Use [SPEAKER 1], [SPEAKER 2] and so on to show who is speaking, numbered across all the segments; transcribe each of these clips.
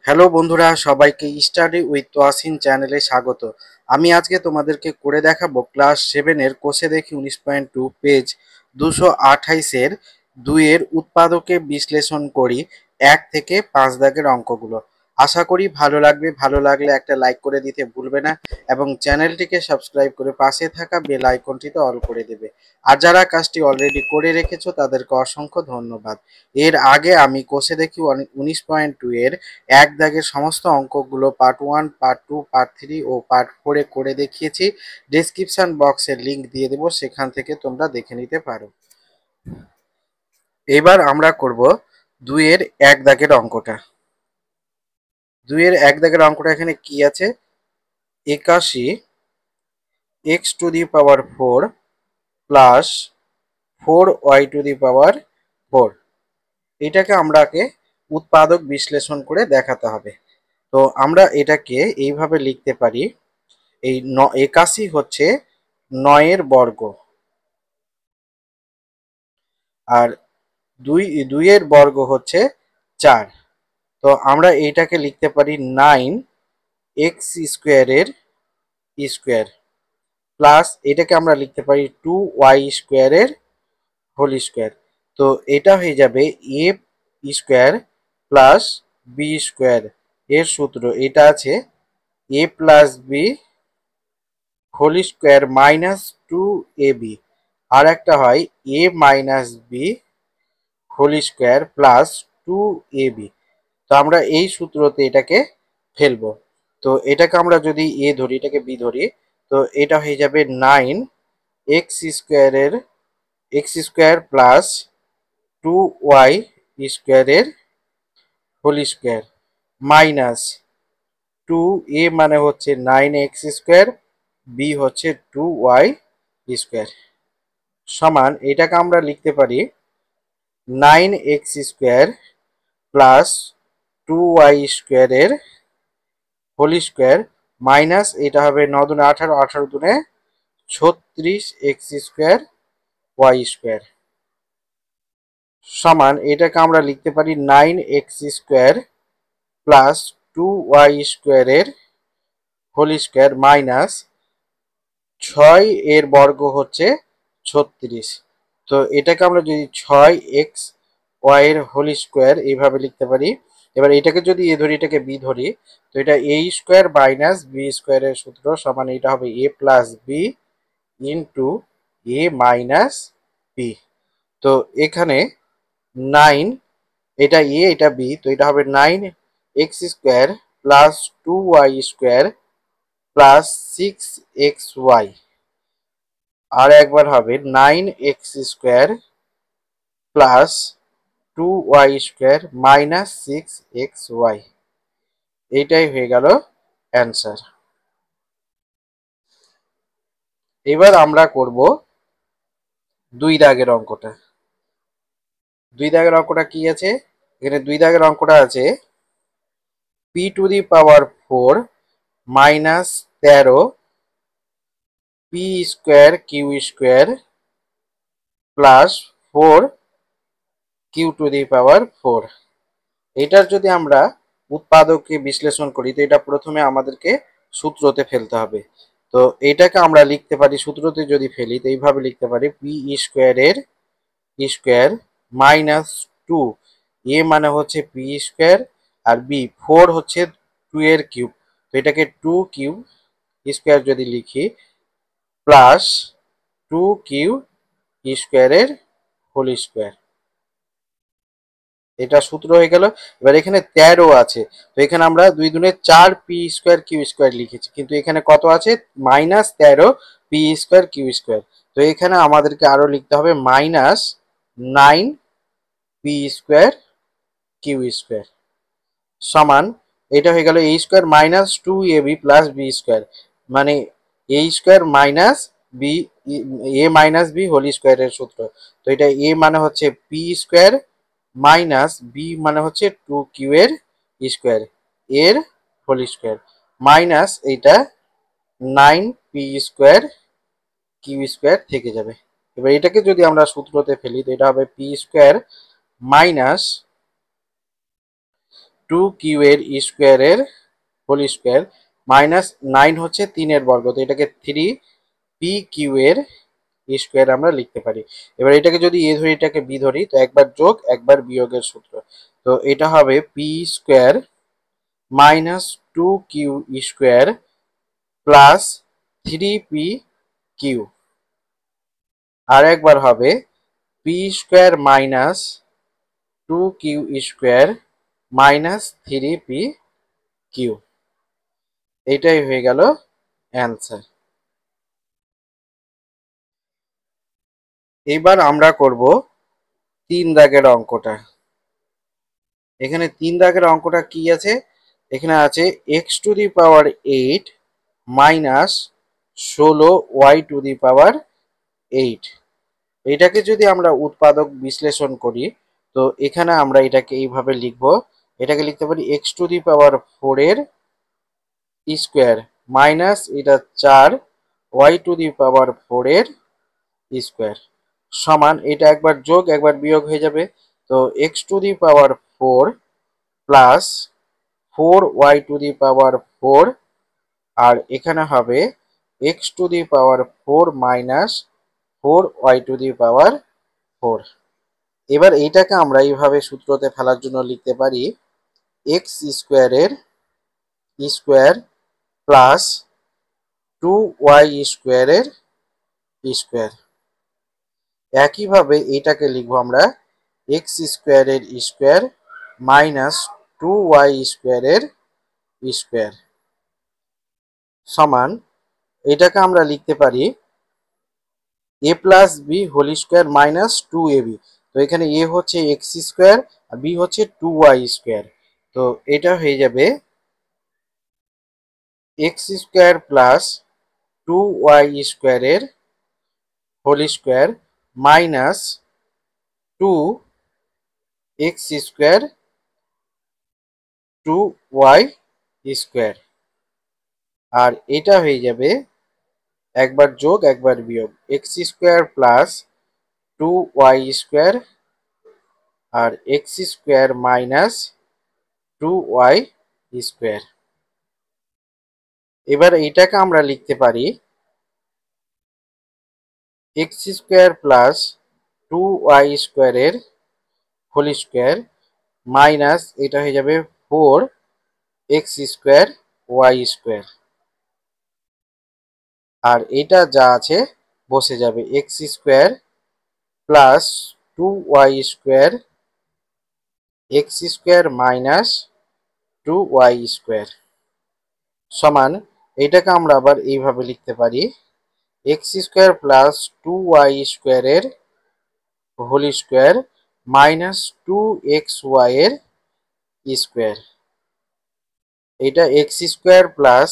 [SPEAKER 1] Hello বন্ধুরা, সবাইকে study with Toyasin চ্যানেলে স্বাগত। আমি আজকে তোমাদেরকে করে দেখাবো ক্লাস 7-এর কোষে দেখি 19.2 পেজ 228-এর 2-এর উৎপাদকে বিশ্লেষণ করি 1 থেকে 5 দাগের অঙ্কগুলো। আশা করি ভালো লাগবে। ভালো লাগলে একটা লাইক করে দিতে ভুলবে না এবং চ্যানেলটিকে সাবস্ক্রাইব করে পাশে থাকা বেল আইকনটিতে অল করে দেবে। আর যারা কাজটি অলরেডি করে রেখেছো তাদেরকে অসংখ্য ধন্যবাদ। এর আগে আমি কোষে দেখি 19.2 এর 1 দাগের সমস্ত অঙ্কগুলো পার্ট 1, পার্ট 2, পার্ট 3 ও পার্ট 4 এ করে দেখিয়েছি। ডেসক্রিপশন বক্সের লিংক দিয়ে দেবো, সেখান থেকে তোমরা দেখে নিতে পারো। এবার আমরা করব 2 এর 1 দাগের অঙ্কটা। 2 এর 1 দাগের অঙ্কটা এখানে কি আছে? 81 x to the power 4 plus 4y to the power 4, এটাকে আমরাকে উৎপাদক বিশ্লেষণ করে দেখাতে হবে। তো আমরা এটাকে এইভাবে লিখতে পারি। এই 81 হচ্ছে 9 এর বর্গ, আর 2 এর বর্গ হচ্ছে 4। তো আমরা এইটাকে লিখতে পারি 9x স্কোয়ারের স্কোয়ার প্লাস এটাকে আমরা লিখতে পারি 2y স্কোয়ারের হোল স্কোয়ার। তো এটা হয়ে যাবে a square plus B square. এর সূত্র এটা আছে a plus B whole square minus 2ab, আর একটা হয় a minus B whole square plus 2ab। তো আমরা এই সূত্রতে এটাকে ফেলবো। তো এটাকে আমরা যদি a ধরি, এটাকে b ধরি, তো এটা হয়ে যাবে 9x স্কোয়ার প্লাস 2y স্কোয়ারের হোল স্কোয়ার মাইনাস 2a মানে হচ্ছে 9x স্কোয়ার, b হচ্ছে 2y স্কোয়ার সমান এটাকে আমরা লিখতে পারি 9x স্কোয়ার প্লাস 2y স্কোয়ারের হোল স্কোয়ার মাইনাস এটা হবে 9 দুনে 18, 18 দুনে 36x স্কোয়ার ওয়াই স্কোয়ার সমান এটাকে আমরা লিখতে পারি 9x স্কোয়ার প্লাস 2y স্কোয়ারের হোল স্কোয়ার মাইনাস 6 এর বর্গ হচ্ছে 36। তো এটাকে আমরা যদি 6x y এর হোল স্কোয়ার এইভাবে লিখতে পারি। এবার এটাকে যদি এ ধরি, এটাকে বি ধরি, তো এটা a স্কোয়ার মাইনাস বি স্কোয়ারের সূত্র সমান এটা হবে a plus B into A minus B. তো এখানে 9, এটা এ এটা বি, তো এটা হবে 9x square plus 2y square plus 6xy, আর একবার হবে 9x square plus 2y square minus 6xy। এইটাই হয়ে গেল অ্যান্সার। এবার আমরা করব 2 দাগের অঙ্কটা। 2 দাগের অঙ্কটা কি আছে? এখানে 2 দাগের অঙ্কটা আছে p to the power 4 minus 13 p square Q square plus 4 Q to the power 4। এটার যদি আমরা উৎপাদককে বিশ্লেষণ করি, তো এটা প্রথমে আমাদেরকে সূত্রতে ফেলতে হবে। তো এটাকে আমরা লিখতে পারি, সূত্রতে যদি ফেলি তো এইভাবে লিখতে পারি পি স্কোয়ারের স্কোয়ার মাইনাস 2, এ মানে হচ্ছে পি স্কোয়ার আর বি 4 হচ্ছে 2 এর কিউব, তো এটাকে 2 কিউব স্কোয়ার যদি লিখি প্লাস 2 কিউ স্কোয়ারের হোল স্কোয়ার। এটা সূত্র হয়ে গেল। এবার এখানে 13 আছে, তো এখানে আমরা 2 দুনে 4 পি স্কোয়ার কিউ স্কোয়ার লিখেছি, কিন্তু এখানে কত আছে? Minus 13 P square Q square. তো এখানে আমাদেরকে আরো লিখতে হবে minus 9 P square Q square সমান এটা হয়ে গেল a square minus 2ab plus B square, মানে a square minus B, A minus B whole স্কোয়ারের সূত্র। তো এটা a মানে হচ্ছে পি স্কোয়ার মাইনাস বি মানে হচ্ছে 2 কিউ এর স্কোয়ার এর হোল স্কোয়ার মাইনাস এইটা 9 পি স্কোয়ার কিউ স্কোয়ার থেকে যাবে। এবার এটাকে যদি আমরা সূত্রতে ফেলি তো এটা হবে পি স্কোয়ার মাইনাস 2q এর স্কোয়ারের হোল স্কোয়ার মাইনাস 9 হচ্ছে 3 এর বর্গ, তো এটাকে 3pq এর স্কোয়ার আমরা লিখতে পারি। এবার এটাকে যদি এ ধরি এটাকে বি ধরি, তো একবার যোগ একবার বিয়োগের সূত্র, তো এটা হবে P square minus 2q square plus 3pq, আর একবার হবে P square minus 2q square minus 3pq। এটাই হয়ে গেল অ্যান্সার। এবার আমরা করব 3 দাগের অঙ্কটা। এখানে 3 দাগের অঙ্কটা কি আছে, এখানে আছে x to the power 8 minus 16y to the power 8। এটাকে যদি আমরা উৎপাদক বিশ্লেষণ করি, তো এখানে আমরা এটাকে এইভাবে লিখব, এটাকে লিখতে পারি এক্স টু দি পাওয়ার 4 এর স্কোয়ার মাইনাস এটা 4 ওয়াই টু দি পাওয়ার 4 এর স্কোয়ার সমান, এটা একবার যোগ একবার বিয়োগ হয়ে যাবে, তো x to the power 4 plus 4y to the power 4, আর এখানে হবে x to the power 4 minus 4y to the power 4। এবার এইটাকে আমরা এইভাবে সূত্রতে ফেলার জন্য লিখতে পারি এক্স স্কোয়ারের স্কোয়ার প্লাস 2y স্কোয়ারের স্কোয়ার। একইভাবে এইটাকে লিখবো আমরা এক্স স্কোয়ারের স্কোয়ার মাইনাস 2y স্কোয়ারের স্কোয়ার সমান, এটাকে আমরা লিখতে পারি A plus B whole square minus 2ab। তো এখানে এ হচ্ছে এক্স স্কোয়ার আর বি হচ্ছে 2y স্কোয়ার, তো এটা হয়ে যাবে এক্স স্কোয়ার প্লাস 2y স্কোয়ারের whole square minus 2x square 2y square, আর এটা হয়ে যাবে একবার যোগ একবার বিয়োগ x square plus 2y square আর x square minus 2y square. এবার এটাকে আমরা লিখতে পারি এক্স স্কোয়ার প্লাস 2y স্কোয়ারের হোল স্কোয়ার মাইনাস এটা হয়ে যাবে 4x স্কোয়ার ওয়াই স্কোয়ার, আর এটা যা আছে বসে যাবে x square plus 2y square x square minus 2y square সমান, এটাকে আমরা আবার এইভাবে লিখতে পারি এক্স স্কোয়ার প্লাস 2y স্কোয়ারের হোল স্কোয়ার মাইনাস 2xy এর স্কোয়ার। এটা x square plus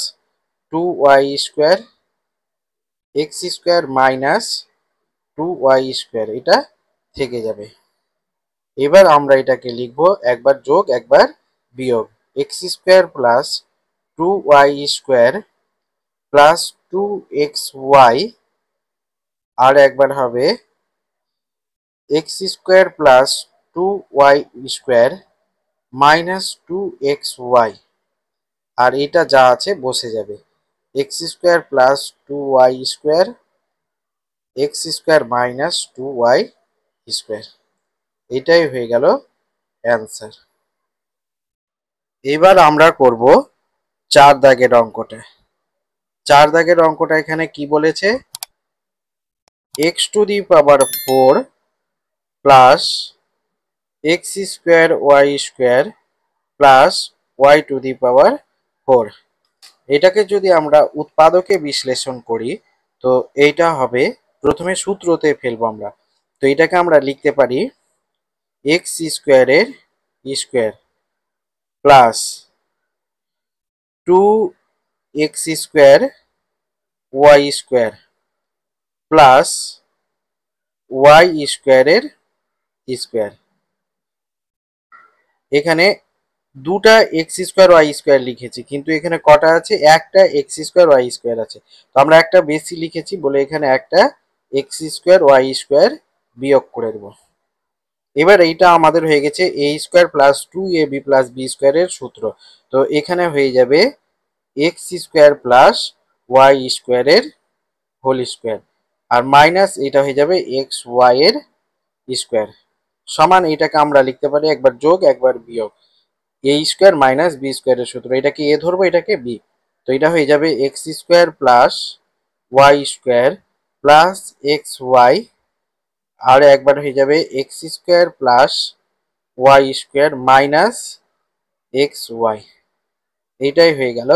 [SPEAKER 1] 2y square x square minus 2y square এটা থেকে যাবে। এবার আমরা এটাকে লিখবো একবার যোগ একবার বিয়োগ x square plus 2y square plus 2xy, আর একবার হবে x square plus 2y square minus 2xy, আর এটা যা আছে বসে যাবে x square plus 2y square x square minus 2y square. এটাই হয়ে গেল অ্যান্সার। এবার আমরা করব 4 দাগের অঙ্কটা। 4 দাগের অঙ্কটা এখানে কি বলেছে, x to the power 4 plus x square y square plus y to the power 4, এটাকে যদি আমরা উৎপাদকে বিশ্লেষণ করি, তো এইটা হবে প্রথমে সূত্রতে ফেলবো আমরা, তো এটাকে আমরা লিখতে পারি এক্স স্কোয়ারের square plus 2x square y square plus y স্কোয়ারের স্কোয়ার। এখানে দুটা এক্স স্কোয়ার ওয়াই স্কোয়ার লিখেছি, কিন্তু এখানে কটা আছে, একটা এক্স স্কোয়ার ওয়াই স্কোয়ার আছে, তো আমরা একটা বেশি লিখেছি বলে এখানে একটা এক্স স্কোয়ার ওয়াই স্কোয়ার বিয়োগ করে দেবো। এবার এইটা আমাদের হয়ে গেছে A square plus 2ab plus B স্কোয়ারের সূত্র। তো এখানে হয়ে যাবে এক্স স্কোয়ার প্লাস ওয়াই স্কোয়ারের হোল স্কোয়ার, আর মাইনাস এটা হয়ে যাবে এক্স ওয়াই এর স্কোয়ার, সমান এটাকে আমরা লিখতে পারি একবার যোগ একবার বিয়োগ, এ স্কোয়ার মাইনাস বি স্কোয়ারের সূত্র। এটাকে এ ধরবো, এটাকে বি। তো এটা হয়ে যাবে x square plus y square plus x y, আর একবার হয়ে যাবে x square plus y square minus x y. এইটাই হয়ে গেল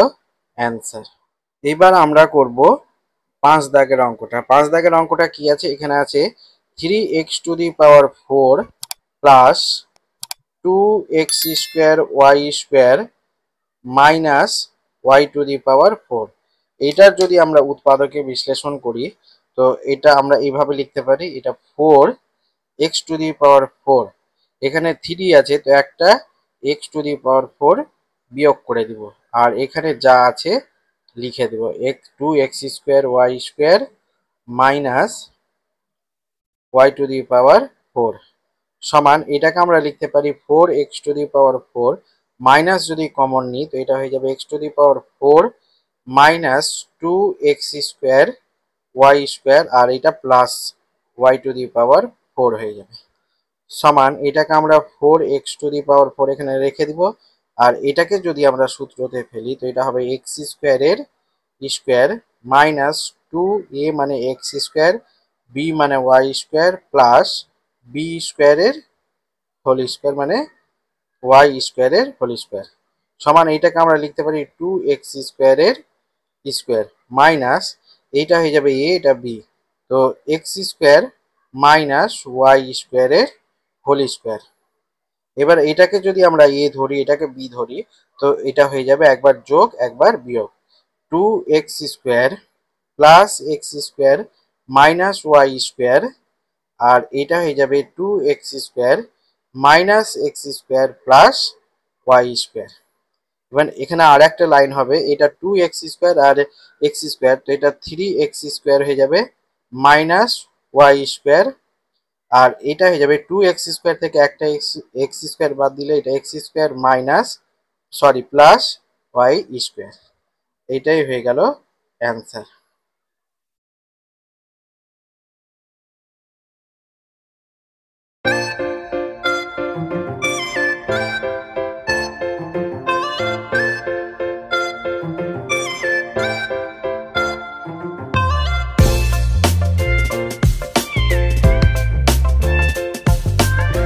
[SPEAKER 1] অ্যান্সার। এবার আমরা করব 5 দাগের অঙ্কটা। 5 দাগের অঙ্কটা কি আছে? এখানে আছে 3x⁴ plus 2x² minus y⁴। এটার যদি আমরা উৎপাদকে বিশ্লেষণ করি, তো এটা আমরা এইভাবে লিখতে পারি, এটা 4x⁴। এখানে 3 আছে, তো একটা x⁴ বিয়োগ করে দিব, আর এখানে যা আছে লিখে দেব, 2x² মাইনাস y⁴ সমান এটাকে আমরা লিখতে পারি 4x⁴, মাইনাস যদি কমন নিই তো এটা হয়ে যাবে x⁴ মাইনাস 2x²y², আর এটা প্লাস y⁴ হয়ে যাবে, সমান এটাকে আমরা 4x⁴ এখানে রেখে দিব, আর এটাকে যদি আমরা সূত্রতে ফেলি তো এটা হবে x² এর স্কোয়ার মাইনাস 2a মানে x², b মানে y² প্লাস b² এর হোল স্কোয়ার মানে y² এর হোল স্কোয়ার, সমান এইটাকে আমরা লিখতে পারি 2x² এর স্কোয়ার মাইনাস এইটা হয়ে যাবে a, এটা b, তো x² মাইনাস y² এর হোল স্কোয়ার। এবার এটাকে যদি আমরা a ধরি, এটাকে b ধরি, তো এটা হয়ে যাবে একবার যোগ একবার বিয়োগ, 2x² plus x² minus y², আর এটা হয়ে যাবে 2x² minus x² plus y²। এবার এখানে আর একটা লাইন হবে, এটা 2x² আর x², তো এটা 3x² হয়ে যাবে মাইনাস y², আর এটা হয়ে যাবে 2x² থেকে একটা x² বাদ দিলে এটা x² মাইনাস প্লাস y²। এইটাই হয়ে গেল অ্যান্সার।